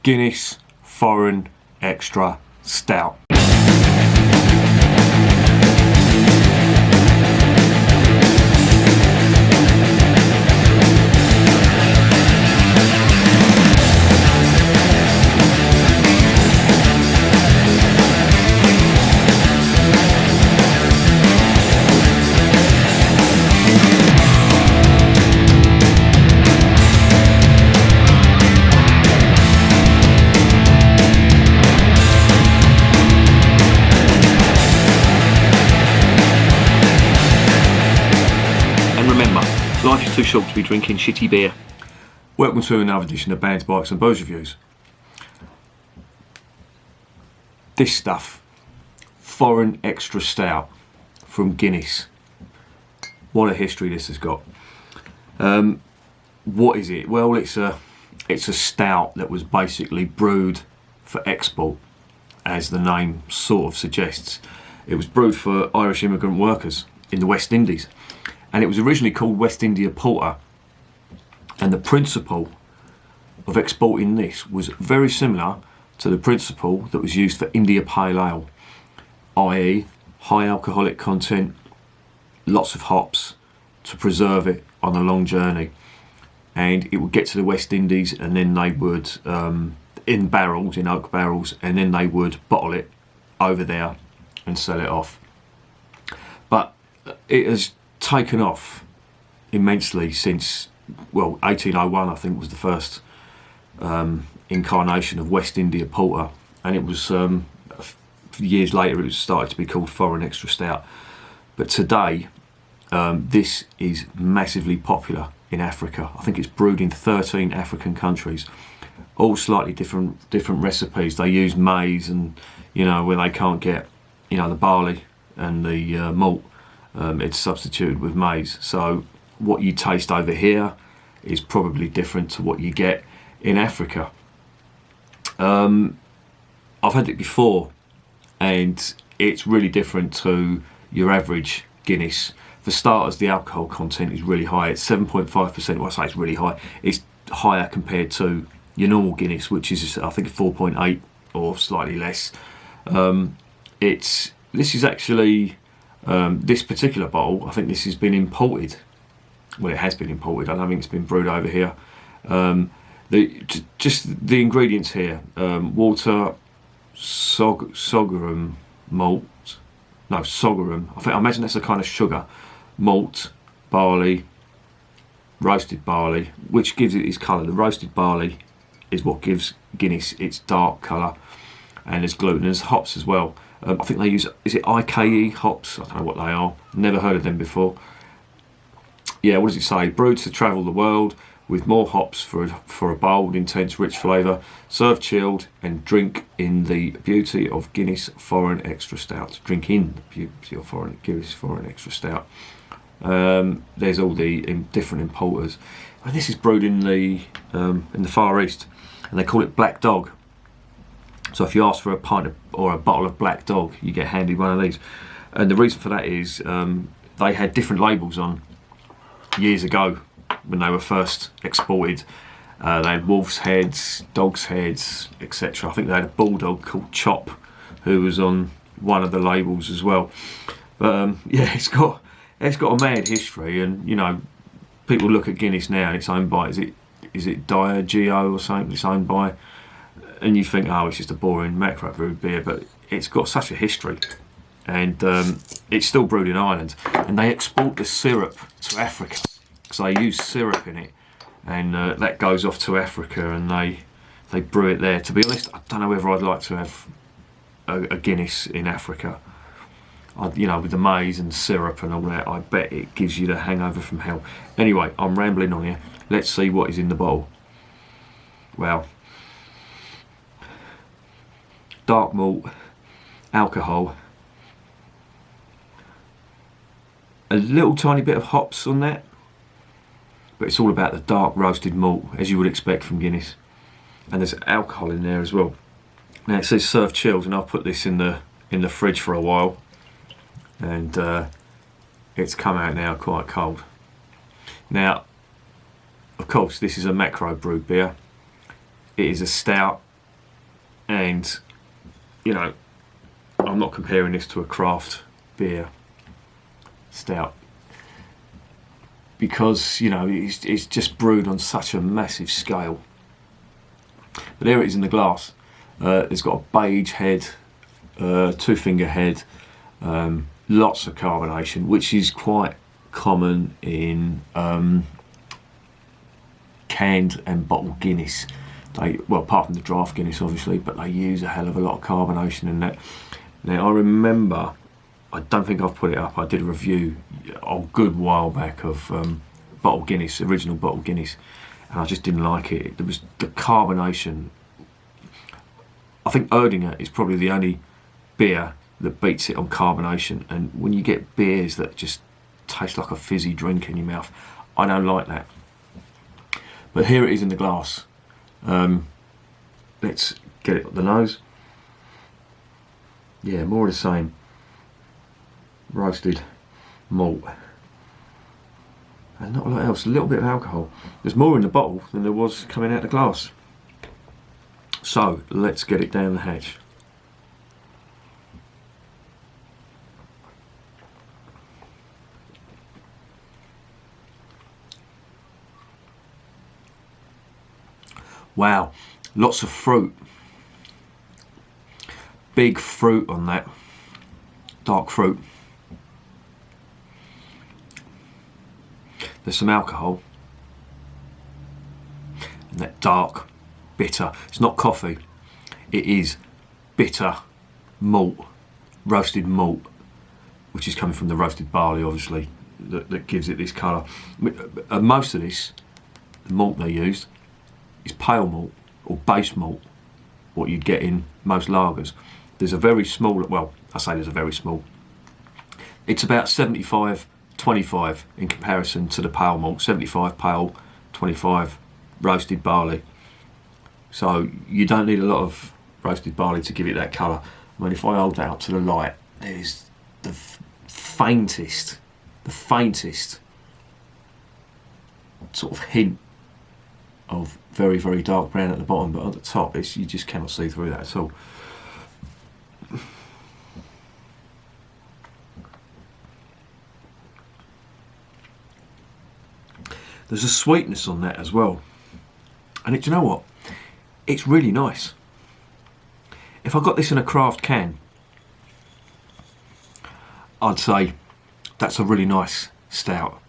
Guinness Foreign Extra Stout. Life is too short to be drinking shitty beer. Welcome to another edition of Bands, Bikes and Booze Reviews. This stuff, Foreign Extra Stout from Guinness. What a history this has got. What is it? Well, it's a stout that was basically brewed for export, as the name sort of suggests. It was brewed for Irish immigrant workers in the West Indies. And it was originally called West India Porter, and the principle of exporting this was very similar to the principle that was used for India Pale Ale, i.e. high alcoholic content, lots of hops to preserve it on a long journey, and it would get to the West Indies and then they would, in barrels, in oak barrels, and then they would bottle it over there and sell it off. But it has taken off immensely since, well, 1801 I think was the first incarnation of West India Porter, and it was years later it was started to be called Foreign Extra Stout. But today this is massively popular in Africa. I think it's brewed in 13 African countries, all slightly different recipes. They use maize, and where they can't get the barley and the malt, it's substituted with maize. So what you taste over here is probably different to what you get in Africa. I've had it before, and it's really different to your average Guinness. For starters, the alcohol content is really high. It's 7.5%. Well, I say it's really high. It's higher compared to your normal Guinness, which is I think 4.8 or slightly less. This is actually this particular bottle, I think this has been imported. Well, it has been imported. I don't think it's been brewed over here. Just the ingredients here: water, sorghum malt. No, sorghum. I imagine that's a kind of sugar. Malt, barley, roasted barley, which gives it its colour. The roasted barley is what gives Guinness its dark colour, and there's gluten. There's hops as well. I think they use, is it IKE hops? I don't know what they are. Never heard of them before. Yeah, what does it say? Brewed to travel the world with more hops for a bold, intense, rich flavour. Serve chilled and drink in the beauty of Guinness Foreign Extra Stout. Drink in the beauty of Guinness Foreign Extra Stout. There's all the different importers. And this is brewed in the Far East, and they call it Black Dog. So if you ask for a pint or a bottle of Black Dog, you get handed one of these. And the reason for that is they had different labels on years ago when they were first exported. They had wolves' heads, dogs' heads, etc. I think they had a bulldog called Chop who was on one of the labels as well. But yeah, it's got a mad history, and people look at Guinness now and it's owned by, is it Diageo or something it's owned by? And you think, oh, it's just a boring macro brewed beer, but it's got such a history, and it's still brewed in Ireland, and they export the syrup to Africa, so they use syrup in it, and that goes off to Africa, and they brew it there. To be honest, I don't know whether I'd like to have a Guinness in Africa. With the maize and syrup and all that, I bet it gives you the hangover from hell. Anyway, I'm rambling on here. Let's see what is in the bottle. Well, dark malt, alcohol, a little tiny bit of hops on that, but it's all about the dark roasted malt, as you would expect from Guinness. And there's alcohol in there as well. Now it says serve chilled, and I've put this in the fridge for a while, and it's come out now quite cold. Now, of course, this is a macro brewed beer. It is a stout, And, you know, I'm not comparing this to a craft beer stout, because, you know, it's just brewed on such a massive scale. But there it is in the glass. It's got a beige head, 2-finger head, lots of carbonation, which is quite common in canned and bottled Guinness. Well, apart from the draft Guinness, obviously, but they use a hell of a lot of carbonation in that. Now, I remember, I don't think I've put it up, I did a review a good while back of bottled Guinness, original bottled Guinness, and I just didn't like it. There was the carbonation. I think Erdinger is probably the only beer that beats it on carbonation, and when you get beers that just taste like a fizzy drink in your mouth, I don't like that. But here it is in the glass. Let's get it up the nose. Yeah, more of the same. Roasted malt. And not a lot else, a little bit of alcohol. There's more in the bottle than there was coming out the glass. So, let's get it down the hatch. Wow, lots of fruit. Big fruit on that. Dark fruit. There's some alcohol. And that dark, bitter. It's not coffee. It is bitter malt, roasted malt, which is coming from the roasted barley, obviously, that gives it this colour. Most of this, the malt they used, is pale malt or base malt, what you'd get in most lagers. There's a very small, well, I say there's a very small, it's about 75-25 in comparison to the pale malt. 75 pale, 25 roasted barley. So you don't need a lot of roasted barley to give it that colour. I mean, if I hold that up to the light, there's the faintest sort of hint of very, very dark brown at the bottom, but at the top, you just cannot see through that at all. There's a sweetness on that as well, and do you know what? It's really nice. If I got this in a craft can, I'd say that's a really nice stout,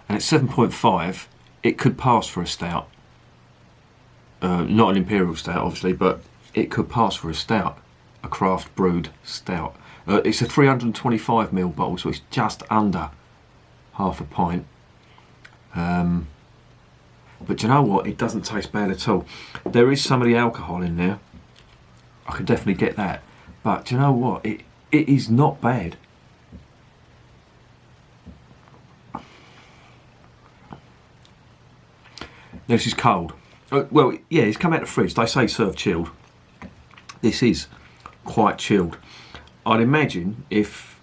and at 7.5, it could pass for a stout. Not an imperial stout, obviously, but it could pass for a stout, a craft brewed stout. It's a 325ml bottle, so it's just under half a pint. But you know what? It doesn't taste bad at all. There is some of the alcohol in there. I could definitely get that. But do you know what? It is not bad. This is cold. Well, yeah, it's come out of the fridge. They say serve chilled. This is quite chilled. I'd imagine if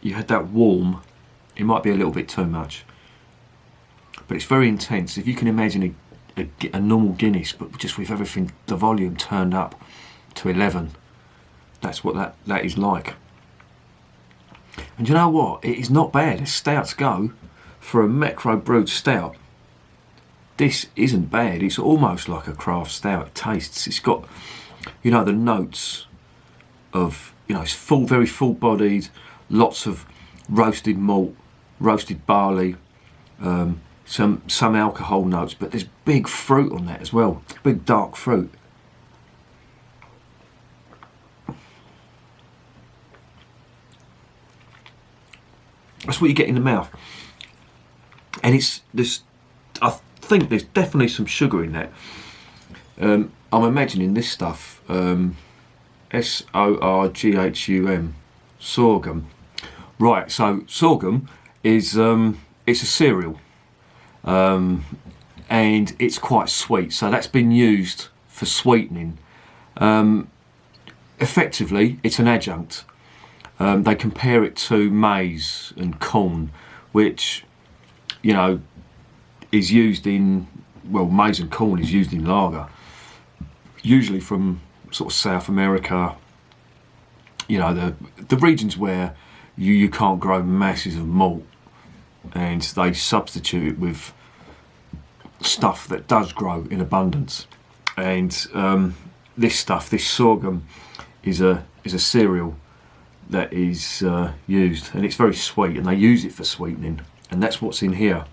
you had that warm, it might be a little bit too much. But it's very intense. If you can imagine a normal Guinness, but just with everything, the volume turned up to 11, that's what that is like. And you know what? It is not bad as stouts go for a macro brewed stout. This isn't bad. It's almost like a craft stout. It tastes. It's got, you know, the notes of, you know, it's full, very full-bodied, lots of roasted malt, roasted barley, some alcohol notes, but there's big fruit on that as well. Big dark fruit. That's what you get in the mouth, and it's this. I think there's definitely some sugar in that. I'm imagining this stuff, sorghum, sorghum. Right, so sorghum is it's a cereal, and it's quite sweet. So that's been used for sweetening. Effectively, it's an adjunct. They compare it to maize and corn, which, you know, is used in, well, maize and corn is used in lager, usually from sort of South America, you know, the regions where you can't grow masses of malt, and they substitute it with stuff that does grow in abundance. And this stuff, this sorghum, is a cereal that is used, and it's very sweet, and they use it for sweetening, and that's what's in here.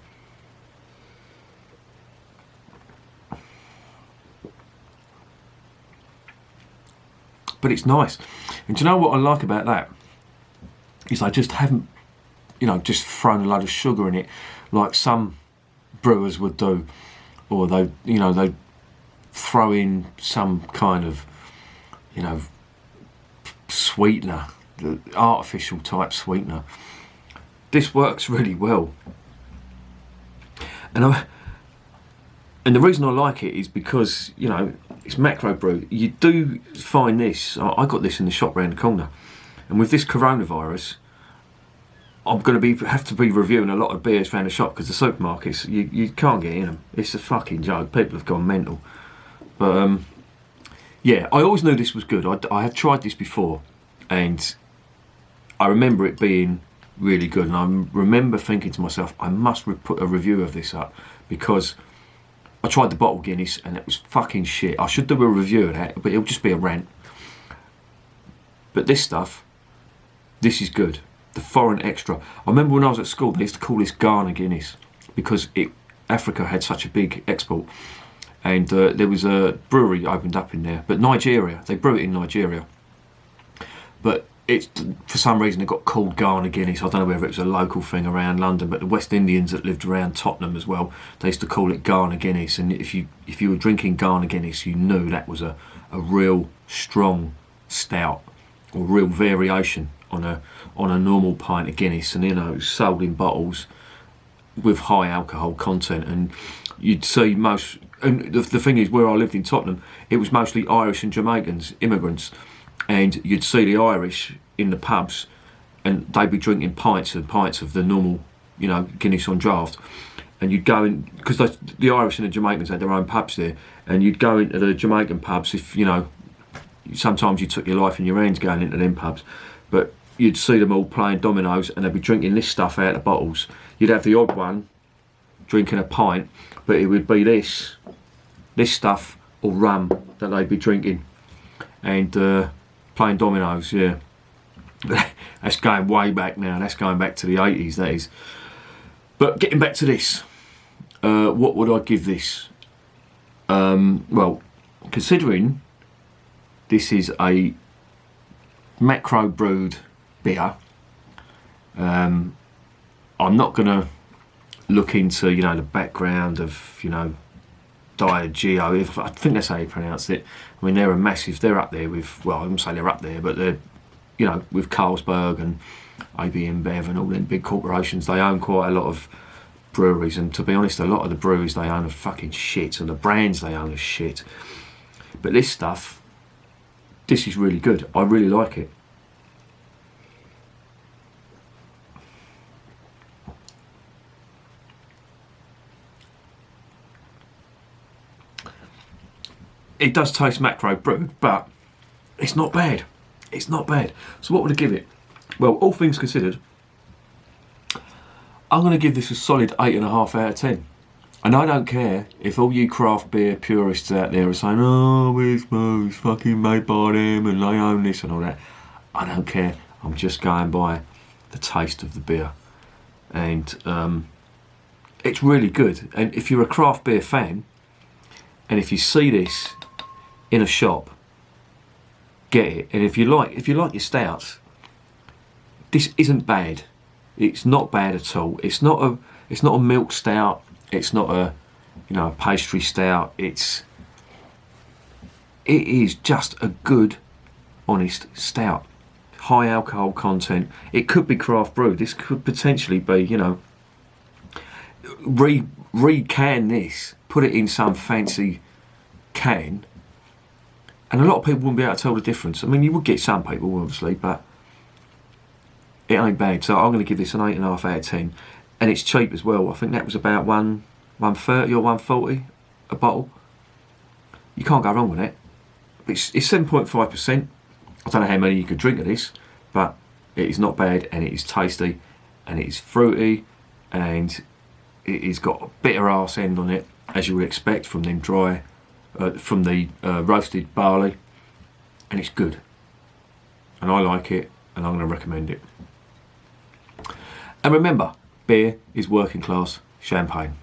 But it's nice, and do you know what I like about that? Is I just haven't, you know, just thrown a load of sugar in it like some brewers would do, or they throw in some kind of, you know, sweetener, the artificial type sweetener. This works really well, and the reason I like it is because, you know, it's macro brew. You do find this. I got this in the shop round the corner, and with this coronavirus, I'm going to have to be reviewing a lot of beers around the shop, because the supermarkets, you can't get in them. It's a fucking joke. People have gone mental. But yeah, I always knew this was good. I have tried this before, and I remember it being really good. And I remember thinking to myself, I must put a review of this up, because I tried the bottle Guinness and it was fucking shit. I should do a review of that, but it'll just be a rant. But this stuff, this is good. The foreign extra. I remember when I was at school, they used to call this Ghana Guinness, because Africa had such a big export, and there was a brewery opened up in there. But Nigeria, they brew it in Nigeria, but it's, for some reason, it got called Ghana Guinness. I don't know whether it was a local thing around London, but the West Indians that lived around Tottenham as well, they used to call it Ghana Guinness. And if you were drinking Ghana Guinness, you knew that was a real strong stout, or real variation on a normal pint of Guinness. And, you know, it was sold in bottles with high alcohol content. And you'd see most, and the thing is, where I lived in Tottenham, it was mostly Irish and Jamaicans, immigrants, and you'd see the Irish in the pubs, and they'd be drinking pints and pints of the normal, you know, Guinness on draft. And you'd go in, because the Irish and the Jamaicans had their own pubs there, and you'd go into the Jamaican pubs, if, you know, sometimes you took your life in your hands going into them pubs, but you'd see them all playing dominoes, and they'd be drinking this stuff out of bottles. You'd have the odd one drinking a pint, but it would be this stuff or rum that they'd be drinking, and playing dominoes. Yeah, that's going way back now. That's going back to the 80s, that is. But getting back to this, what would I give this? Well, considering this is a macro brewed beer, I'm not going to look into, you know, the background of, you know, Diageo. I think that's how you pronounce it. I mean, they're up there with, well, I wouldn't say they're up there, but they're, you know, with Carlsberg and AB InBev and all them big corporations. They own quite a lot of breweries, and to be honest, a lot of the breweries they own are fucking shit, and the brands they own are shit. But this stuff, this is really good. I really like it. It does taste macro brewed, but it's not bad. It's not bad. So what would I give it? Well, all things considered, I'm going to give this a solid 8.5 out of 10. And I don't care if all you craft beer purists out there are saying, oh, it's fucking made by them and they own this and all that. I don't care. I'm just going by the taste of the beer. And it's really good. And if you're a craft beer fan, and if you see this in a shop, get it. And if you like your stouts, this isn't bad. It's not bad at all. It's not a milk stout. It's not a, you know, a pastry stout. It is just a good, honest stout. High alcohol content. It could be craft brewed. This could potentially be, you know, re-can this, put it in some fancy can, and a lot of people wouldn't be able to tell the difference. I mean, you would get some people, obviously, but it ain't bad. So I'm going to give this an 8.5 out of 10, and it's cheap as well. I think that was about $1.30 or $1.40 a bottle. You can't go wrong with it. It's 7.5%. I don't know how many you could drink of this, but it is not bad, and it is tasty, and it is fruity, and it has got a bitter arse end on it, as you would expect from them from the roasted barley, and it's good, and I like it, and I'm going to recommend it. And remember, beer is working class champagne.